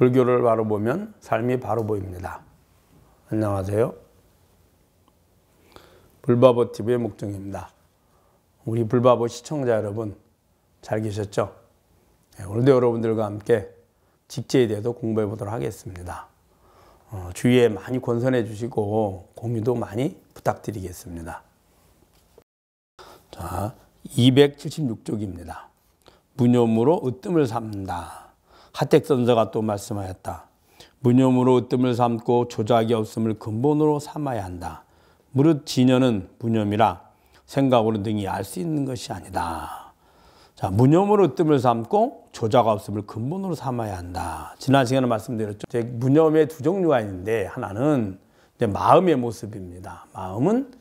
불교를 바로 보면 삶이 바로 보입니다. 안녕하세요. 불바보TV의 목정입니다. 우리 불바보 시청자 여러분 잘 계셨죠? 네, 오늘도 여러분들과 함께 직제에 대해서 공부해 보도록 하겠습니다. 주위에 많이 권선해 주시고 공유도 많이 부탁드리겠습니다. 자, 276쪽입니다. 무념으로 으뜸을 삼는다. 하택선서가 또 말씀하였다. 무념으로 으뜸을 삼고 조작이 없음을 근본으로 삼아야 한다. 무릇 진여는 무념이라 생각으로 능히 알 수 있는 것이 아니다. 자, 무념으로 으뜸을 삼고 조작 없음을 근본으로 삼아야 한다. 지난 시간에 말씀드렸죠. 무념의 두 종류가 있는데 하나는 이제 마음의 모습입니다. 마음은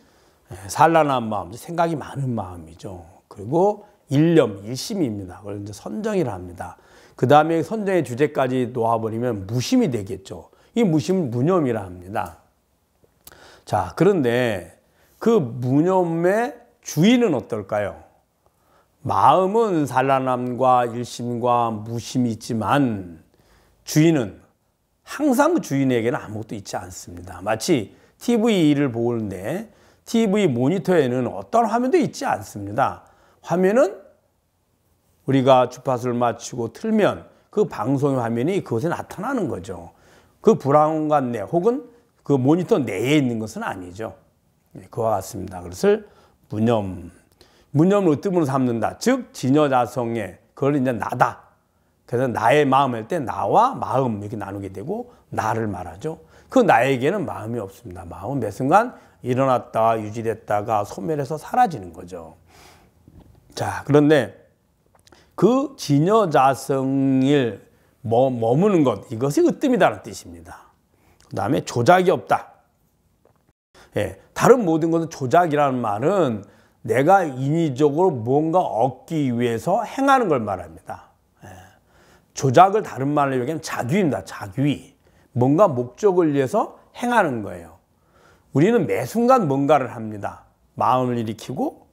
산란한 마음, 생각이 많은 마음이죠. 그리고 일념, 일심입니다. 그걸 이제 선정이라 합니다. 그 다음에 선정의 주제까지 놓아버리면 무심이 되겠죠. 이 무심을 무념이라 합니다. 자, 그런데 그 무념의 주인은 어떨까요? 마음은 산란함과 일심과 무심이 있지만 주인은 항상 그 주인에게는 아무것도 있지 않습니다. 마치 TV를 보는데 TV 모니터에는 어떤 화면도 있지 않습니다. 화면은 우리가 주파수를 맞추고 틀면 그 방송의 화면이 그것에 나타나는 거죠. 그 불안감 내 혹은 그 모니터 내에 있는 것은 아니죠. 그와 같습니다. 그것을 무념을 으뜸으로 삼는다. 즉 진여자성에 그걸 이제 나다. 그래서 나의 마음 할 때 나와 마음 이렇게 나누게 되고 나를 말하죠. 그 나에게는 마음이 없습니다. 마음은 매 순간 일어났다가 유지됐다가 소멸해서 사라지는 거죠. 자, 그런데 그 진여자성을 머무는 것, 이것이 으뜸이다라는 뜻입니다. 그 다음에 조작이 없다. 예, 다른 모든 것은 조작이라는 말은 내가 인위적으로 뭔가 얻기 위해서 행하는 걸 말합니다. 예, 조작을 다른 말로 얘기하면 자규입니다. 자규. 뭔가 목적을 위해서 행하는 거예요. 우리는 매 순간 뭔가를 합니다. 마음을 일으키고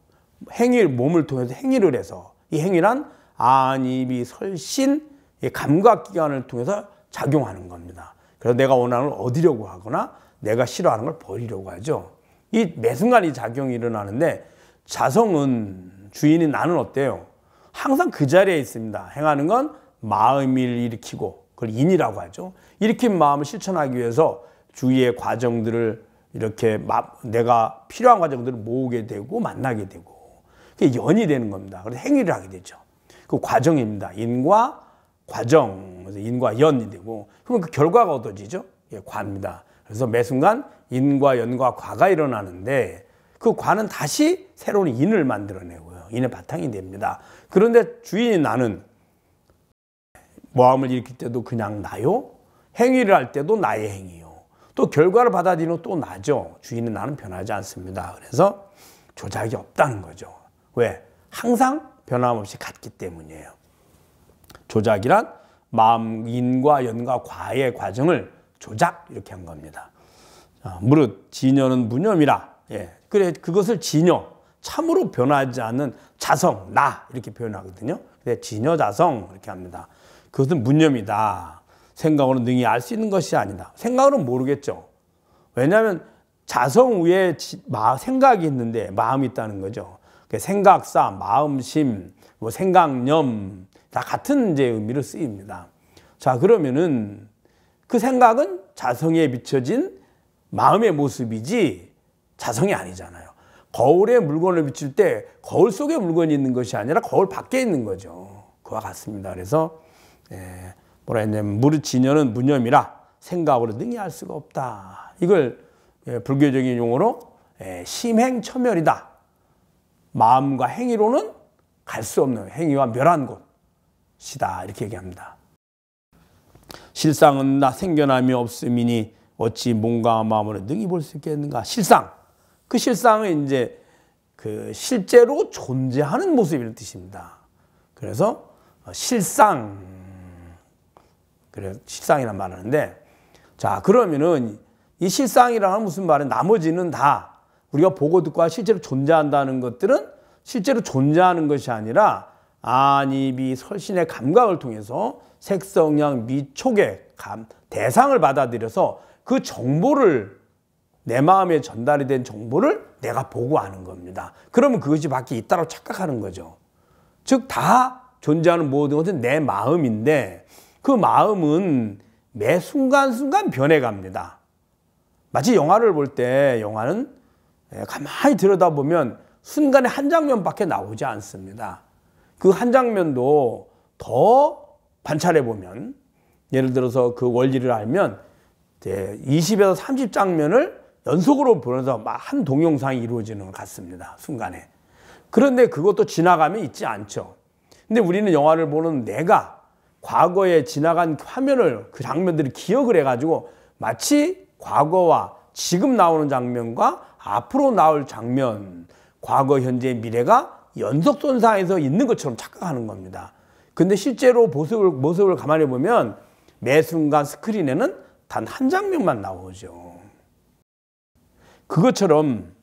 몸을 통해서 행위를 해서 이 행위란 안입이 설신 감각기관을 통해서 작용하는 겁니다. 그래서 내가 원하는 걸 얻으려고 하거나 내가 싫어하는 걸 버리려고 하죠. 이 매 순간 이 작용이 일어나는데 자성은 주인인 나는 어때요? 항상 그 자리에 있습니다. 행하는 건 마음을 일으키고 그걸 인이라고 하죠. 일으킨 마음을 실천하기 위해서 주위의 과정들을 이렇게 내가 필요한 과정들을 모으게 되고 만나게 되고 그게 연이 되는 겁니다. 그래서 행위를 하게 되죠. 그 과정입니다. 인과 과정, 그래서 인과 연이 되고 그러면 그 결과가 얻어지죠. 예, 과입니다. 그래서 매 순간 인과 연과 과가 일어나는데 그 과는 다시 새로운 인을 만들어내고요. 인의 바탕이 됩니다. 그런데 주인인 나는 마음을 일으킬 때도 그냥 나요. 행위를 할 때도 나의 행위요. 또 결과를 받아들이는 또 나죠. 주인은 나는 변하지 않습니다. 그래서 조작이 없다는 거죠. 왜? 항상 변함없이 같기 때문이에요. 조작이란 마음, 인과 연과 과의 과정을 조작 이렇게 한 겁니다. 무릇 진여는 무념이라. 예, 그래 그것을 진여, 참으로 변하지 않는 자성, 나 이렇게 표현하거든요. 그래서 진여자성 이렇게 합니다. 그것은 무념이다. 생각으로 능히 알 수 있는 것이 아니다. 생각으로는 모르겠죠. 왜냐하면 자성 위에 생각이 있는데 마음이 있다는 거죠. 생각사, 마음심, 생각념 다 같은 이제 의미로 쓰입니다. 자, 그러면은 그 생각은 자성에 비춰진 마음의 모습이지 자성이 아니잖아요. 거울에 물건을 비출 때 거울 속에 물건이 있는 것이 아니라 거울 밖에 있는 거죠. 그와 같습니다. 그래서 뭐라 했냐면 무릇 진여는 무념이라 생각으로 능히 알 수가 없다. 이걸 불교적인 용어로 심행처멸이다. 마음과 행위로는 갈 수 없는 행위와 멸한 곳이다. 이렇게 얘기합니다. 실상은 나 생겨남이 없음이니 어찌 몸과 마음으로 능히 볼 수 있겠는가. 실상. 그 실상은 이제 그 실제로 존재하는 모습이라는 뜻입니다. 그래서 실상. 그래서 실상이란 말을 하는데 자, 그러면은 이 실상이라는 무슨 말은 나머지는 다 우리가 보고 듣고 실제로 존재한다는 것들은 실제로 존재하는 것이 아니라 안입이 설신의 감각을 통해서 색성향 미촉의 대상을 받아들여서 그 정보를 내 마음에 전달이 된 정보를 내가 보고 아는 겁니다. 그러면 그것이 밖에 있다고 착각하는 거죠. 즉 다 존재하는 모든 것은 내 마음인데 그 마음은 매 순간순간 변해갑니다. 마치 영화를 볼 때 영화는 가만히 들여다보면 순간에 한 장면밖에 나오지 않습니다. 그 한 장면도 더 관찰해 보면 예를 들어서 그 원리를 알면 20에서 30장면을 연속으로 보면서 한 동영상이 이루어지는 것 같습니다. 순간에. 그런데 그것도 지나가면 있지 않죠. 근데 우리는 영화를 보는 내가 과거에 지나간 화면을 그 장면들을 기억을 해가지고 마치 과거와 지금 나오는 장면과 앞으로 나올 장면, 과거, 현재, 미래가 연속선상에서 있는 것처럼 착각하는 겁니다. 근데 실제로 모습을 가만히 보면 매 순간 스크린에는 단 한 장면만 나오죠. 그것처럼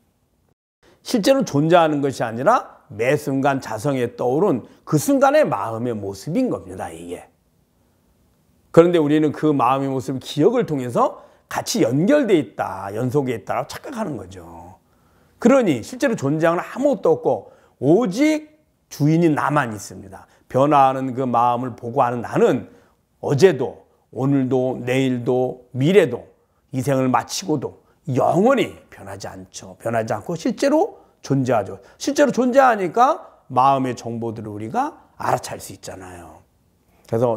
실제로 존재하는 것이 아니라 매 순간 자성에 떠오른 그 순간의 마음의 모습인 겁니다, 이게. 그런데 우리는 그 마음의 모습을 기억을 통해서 같이 연결되어 있다, 연속에 있다라고 착각하는 거죠. 그러니 실제로 존재하는 아무것도 없고 오직 주인인 나만 있습니다. 변화하는 그 마음을 보고 하는 나는 어제도, 오늘도, 내일도, 미래도, 이 생을 마치고도 영원히 변하지 않죠. 변하지 않고 실제로 존재하죠. 실제로 존재하니까 마음의 정보들을 우리가 알아챌 수 있잖아요. 그래서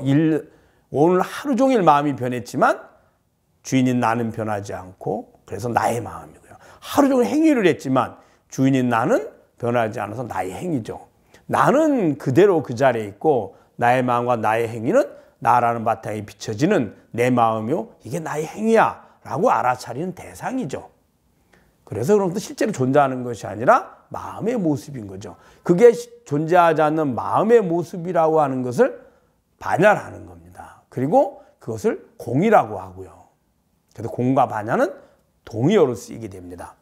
오늘 하루 종일 마음이 변했지만 주인인 나는 변하지 않고 그래서 나의 마음이고요. 하루 종일 행위를 했지만 주인인 나는 변하지 않아서 나의 행위죠. 나는 그대로 그 자리에 있고 나의 마음과 나의 행위는 나라는 바탕에 비춰지는 내 마음이요. 이게 나의 행위야 라고 알아차리는 대상이죠. 그래서 그럼 또 실제로 존재하는 것이 아니라 마음의 모습인 거죠. 그게 존재하지 않는 마음의 모습이라고 하는 것을 반야하는 겁니다. 그리고 그것을 공이라고 하고요. 그래서 공과 반야는 동의어로 쓰이게 됩니다.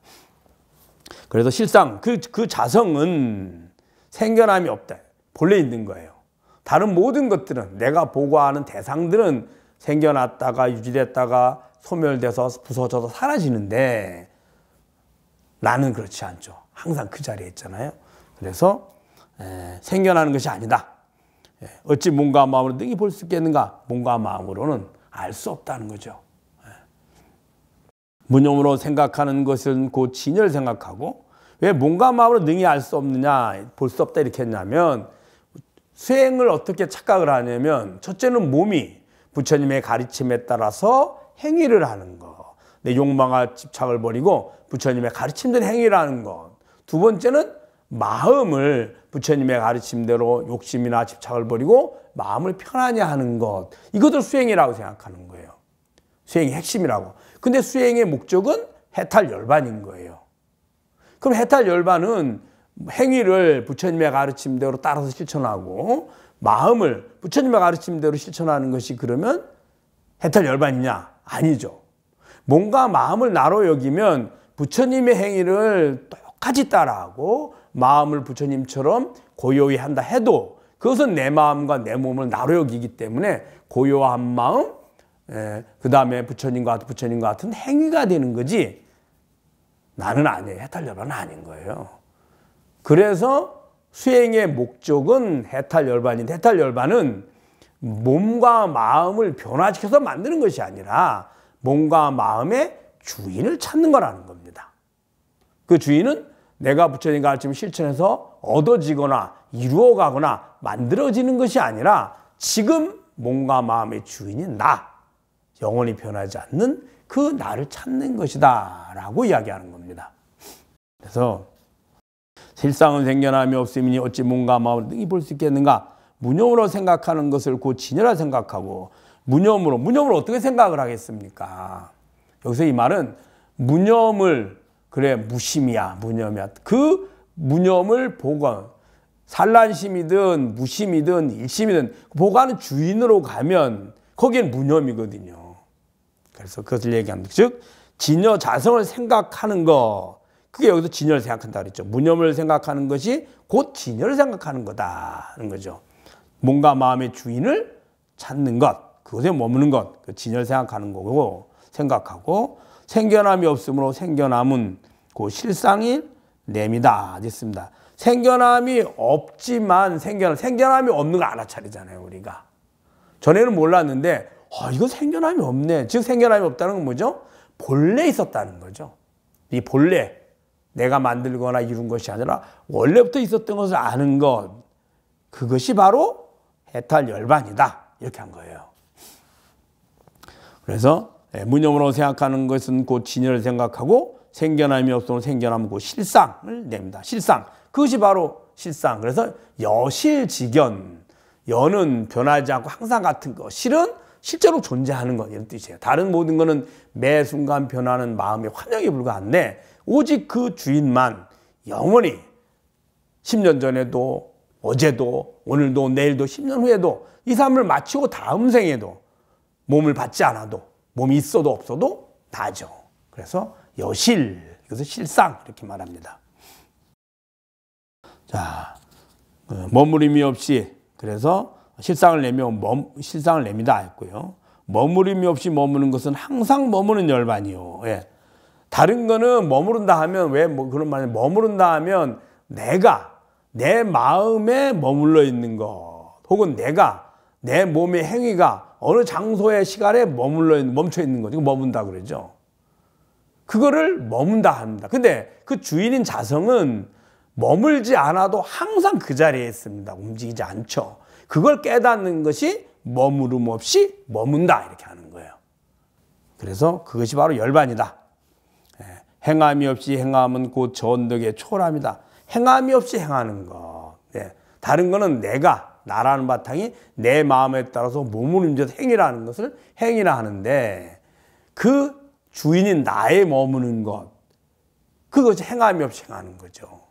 그래서 실상 그 자성은 생겨남이 없다. 본래 있는 거예요. 다른 모든 것들은 내가 보고하는 대상들은 생겨났다가 유지됐다가 소멸돼서 부서져서 사라지는데 나는 그렇지 않죠. 항상 그 자리에 있잖아요. 그래서 생겨나는 것이 아니다. 어찌 몸과 마음으로 능히 볼 수 있겠는가? 몸과 마음으로는 알 수 없다는 거죠. 무념으로 생각하는 것은 곧 진여를 생각하고 왜 몸과 마음으로 능히 알 수 없느냐, 볼 수 없다 이렇게 했냐면 수행을 어떻게 착각을 하냐면 첫째는 몸이 부처님의 가르침에 따라서 행위를 하는 것, 내 욕망과 집착을 버리고 부처님의 가르침대로 행위를 하는 것. 두 번째는 마음을 부처님의 가르침대로 욕심이나 집착을 버리고 마음을 편안히 하는 것. 이것을 수행이라고 생각하는 거예요. 수행의 핵심이라고. 근데 수행의 목적은 해탈열반인 거예요. 그럼 해탈열반은 행위를 부처님의 가르침대로 따라서 실천하고 마음을 부처님의 가르침대로 실천하는 것이 그러면 해탈열반이냐? 아니죠. 몸과 마음을 나로 여기면 부처님의 행위를 똑같이 따라하고 마음을 부처님처럼 고요히 한다 해도 그것은 내 마음과 내 몸을 나로 여기기 때문에 고요한 마음, 그 다음에 부처님과 같은 행위가 되는 거지 나는 아니에요. 해탈열반은 아닌 거예요. 그래서 수행의 목적은 해탈열반인데 해탈열반은 몸과 마음을 변화시켜서 만드는 것이 아니라 몸과 마음의 주인을 찾는 거라는 겁니다. 그 주인은 내가 부처님 가르침을 실천해서 얻어지거나 이루어가거나 만들어지는 것이 아니라 지금 몸과 마음의 주인인 나, 영원히 변하지 않는 그 나를 찾는 것이다 라고 이야기하는 겁니다. 그래서 실상은 생겨남이 없음이니 어찌 몸과 마음을 능히 볼 수 있겠는가? 무념으로 생각하는 것을 곧 진여라 생각하고 무념으로 어떻게 생각을 하겠습니까? 여기서 이 말은 무념을 그래 무심이야 무념이야 그 무념을 보고 산란심이든 무심이든 일심이든 보고하는 주인으로 가면 거기엔 무념이거든요. 그래서 그것을 얘기합니다. 즉 진여 자성을 생각하는 거 그게 여기서 진여를 생각한다 그랬죠. 무념을 생각하는 것이 곧 진여를 생각하는 거다는 거죠. 몸과 마음의 주인을 찾는 것, 그것에 머무는 것, 그 진여를 생각하는 거고, 생각하고, 생겨남이 없으므로 생겨남은 그 실상이 nem이다. 됐습니다. 생겨남이 없지만 생겨남이 없는 거 알아차리잖아요, 우리가. 전에는 몰랐는데, 이거 생겨남이 없네. 즉, 생겨남이 없다는 건 뭐죠? 본래 있었다는 거죠. 이 본래, 내가 만들거나 이룬 것이 아니라 원래부터 있었던 것을 아는 것, 그것이 바로 해탈열반이다. 이렇게 한 거예요. 그래서 무념으로 생각하는 것은 곧 진여를 생각하고 생겨남이 없으면 생겨남은 곧 실상을 냅니다. 실상. 그것이 바로 실상. 그래서 여실직연. 여는 변하지 않고 항상 같은 것. 실은 실제로 존재하는 것. 이런 뜻이에요. 다른 모든 것은 매 순간 변하는 마음의 환영에 불과한데 오직 그 주인만 영원히 10년 전에도 어제도 오늘도 내일도 10년 후에도 이 삶을 마치고 다음 생에도 몸을 받지 않아도 몸이 있어도 없어도 나죠. 그래서 여실, 이것을 실상 이렇게 말합니다. 자, 머무림이 없이 그래서 실상을 내면 실상을 냅니다 했고요. 머무림이 없이 머무는 것은 항상 머무는 열반이요. 예. 다른 거는 머무른다 하면 왜 그런 말이에요? 머무른다 하면 내가 내 마음에 머물러 있는 것 혹은 내 몸의 행위가 어느 장소의 시간에 멈춰 있는 거죠. 머문다 그러죠. 그거를 머문다 합니다. 근데 그 주인인 자성은 머물지 않아도 항상 그 자리에 있습니다. 움직이지 않죠. 그걸 깨닫는 것이 머무름 없이 머문다 이렇게 하는 거예요. 그래서 그것이 바로 열반이다. 행함이 없이 행함은 곧 저언덕의 초월함이다. 행함이 없이 행하는 것. 다른 거는 나라는 바탕이 내 마음에 따라서 몸을 움직여서 행위라는 것을 행위라 하는데 그 주인인 나에 머무는 것, 그것이 행함이 없이 행하는 거죠.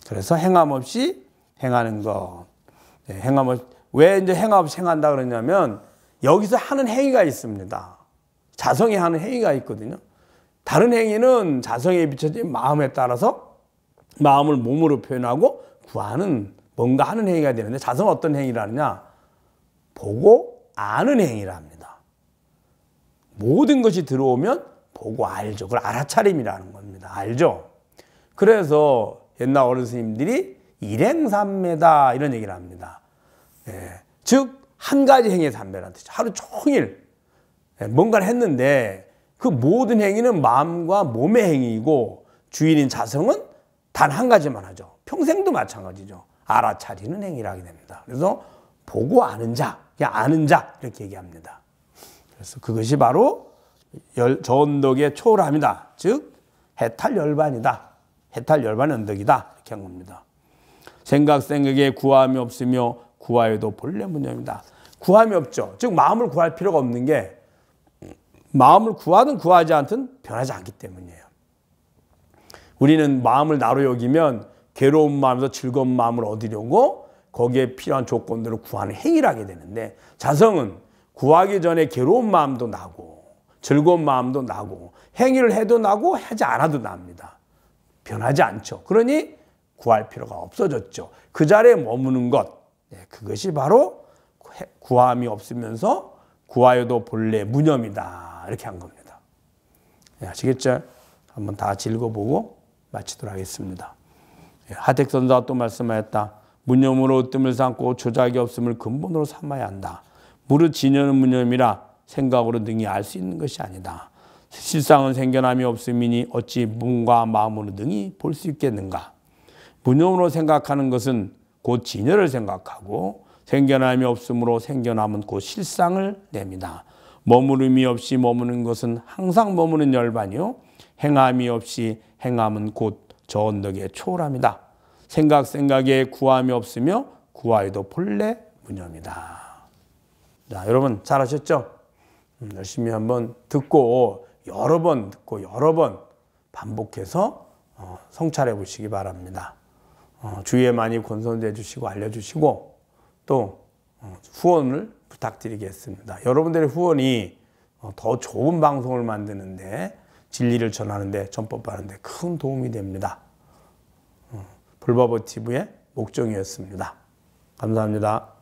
그래서 행함 없이 행하는 것. 왜 이제 행함 없이 행한다 그러냐면 여기서 하는 행위가 있습니다. 자성이 하는 행위가 있거든요. 다른 행위는 자성에 비춰진 마음에 따라서 마음을 몸으로 표현하고 구하는 뭔가 하는 행위가 되는데 자성은 어떤 행위를 하느냐? 보고 아는 행위를 합니다. 모든 것이 들어오면 보고 알죠. 그걸 알아차림이라는 겁니다. 알죠? 그래서 옛날 어른 스님들이 일행삼매다 이런 얘기를 합니다. 즉 한 가지 행위의 삼매라는 뜻이죠. 하루 종일 뭔가를 했는데 그 모든 행위는 마음과 몸의 행위이고 주인인 자성은 단 한 가지만 하죠. 평생도 마찬가지죠. 알아차리는 행위를 하게 됩니다. 그래서 보고 아는 자, 그냥 아는 자 이렇게 얘기합니다. 그래서 그것이 바로 저언덕의 초월함이다. 즉 해탈열반이다. 해탈열반의 언덕이다. 이렇게 한 겁니다. 생각에 구함이 없으며 구하여도 본래 무념이다. 구함이 없죠. 즉 마음을 구할 필요가 없는 게 마음을 구하든 구하지 않든 변하지 않기 때문이에요. 우리는 마음을 나로 여기면 괴로운 마음에서 즐거운 마음을 얻으려고 거기에 필요한 조건들을 구하는 행위를 하게 되는데 자성은 구하기 전에 괴로운 마음도 나고 즐거운 마음도 나고 행위를 해도 나고 하지 않아도 납니다. 변하지 않죠. 그러니 구할 필요가 없어졌죠. 그 자리에 머무는 것, 그것이 바로 구함이 없으면서 구하여도 본래 무념이다. 이렇게 한 겁니다. 아시겠죠? 한번 다 읽어보고 마치도록 하겠습니다. 하택선사가 또 말씀하였다. 무념으로 뜸을 삼고 조작이 없음을 근본으로 삼아야 한다. 무릇 진여는 무념이라 생각으로 능히 알 수 있는 것이 아니다. 실상은 생겨남이 없음이니 어찌 몸과 마음으로 능히 볼 수 있겠는가. 무념으로 생각하는 것은 곧 진여를 생각하고 생겨남이 없으므로 생겨남은 곧 실상을 냅니다. 머무름이 없이 머무는 것은 항상 머무는 열반이요 행함이 없이 행함은 곧 저언덕의 초월함이다. 생각에 구함이 없으며 구하여도 본래 무념이다. 자, 여러분 잘하셨죠? 열심히 한번 듣고 여러 번 듣고 여러 번 반복해서 성찰해 보시기 바랍니다. 주위에 많이 권선해 주시고 알려주시고 또 후원을 부탁드리겠습니다. 여러분들의 후원이 더 좋은 방송을 만드는데 진리를 전하는데 전법하는데 큰 도움이 됩니다. 불법어 TV의 목종이었습니다. 감사합니다.